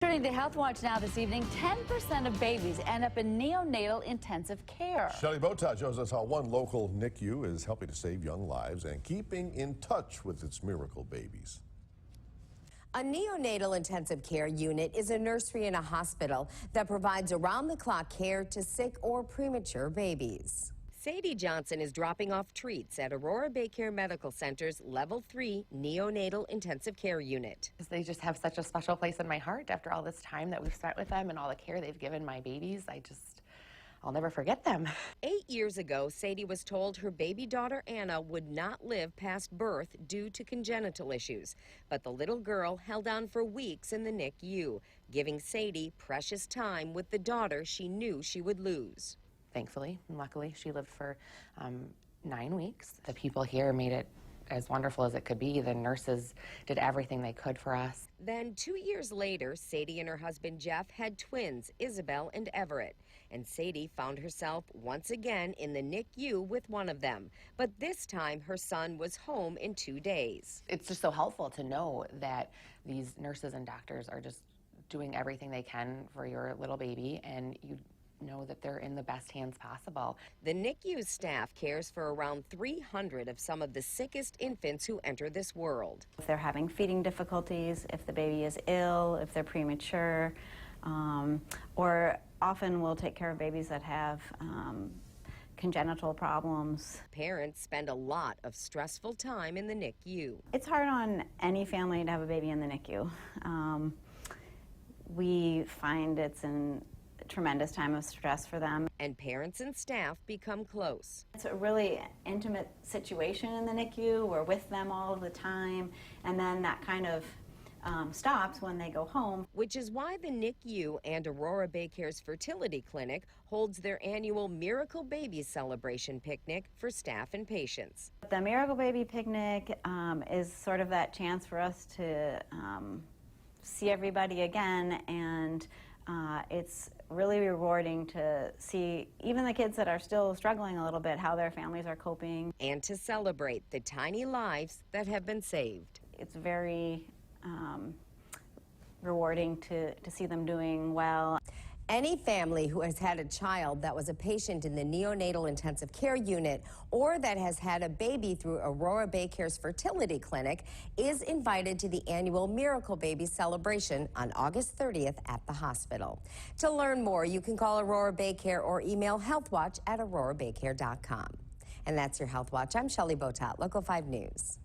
Turning to Health Watch now this evening, 10% of babies end up in neonatal intensive care. Shelley Botat shows us how one local NICU is helping to save young lives and keeping in touch with its miracle babies. A neonatal intensive care unit is a nursery in a hospital that provides around-the-clock care to sick or premature babies. Sadie Johnson is dropping off treats at Aurora BayCare Medical Center's Level 3 Neonatal Intensive Care Unit. They just have such a special place in my heart after all this time that we've spent with them and all the care they've given my babies. I'll never forget them. 8 years ago, Sadie was told her baby daughter Anna would not live past birth due to congenital issues. But the little girl held on for weeks in the NICU, giving Sadie precious time with the daughter she knew she would lose. Thankfully and luckily, she lived for 9 weeks. The people here made it as wonderful as it could be. The nurses did everything they could for us. Then 2 years later, Sadie and her husband Jeff had twins, Isabel and Everett. And Sadie found herself once again in the NICU with one of them. But this time, her son was home in 2 days. It's just so helpful to know that these nurses and doctors are just doing everything they can for your little baby, and you know that they're in the best hands possible. The NICU staff cares for around 300 of some of the sickest infants who enter this world. If they're having feeding difficulties, if the baby is ill, if they're premature, or often we'll take care of babies that have congenital problems. Parents spend a lot of stressful time in the NICU. It's hard on any family to have a baby in the NICU. We find it's a tremendous time of stress for them. And parents and staff become close. It's a really intimate situation in the NICU. We're with them all the time, and then that kind of stops when they go home. Which is why the NICU and Aurora BayCare's fertility clinic holds their annual Miracle Baby Celebration picnic for staff and patients. The Miracle Baby Picnic is sort of that chance for us to see everybody again, and it's really rewarding to see even the kids that are still struggling a little bit, how their families are coping. And to celebrate the tiny lives that have been saved. It's very rewarding to see them doing well. Any family who has had a child that was a patient in the neonatal intensive care unit or that has had a baby through Aurora BayCare's fertility clinic is invited to the annual Miracle Baby Celebration on August 30th at the hospital. To learn more, you can call Aurora BayCare or email healthwatch@aurorabaycare.com. And that's your Health Watch. I'm Shelley Botat, Local 5 News.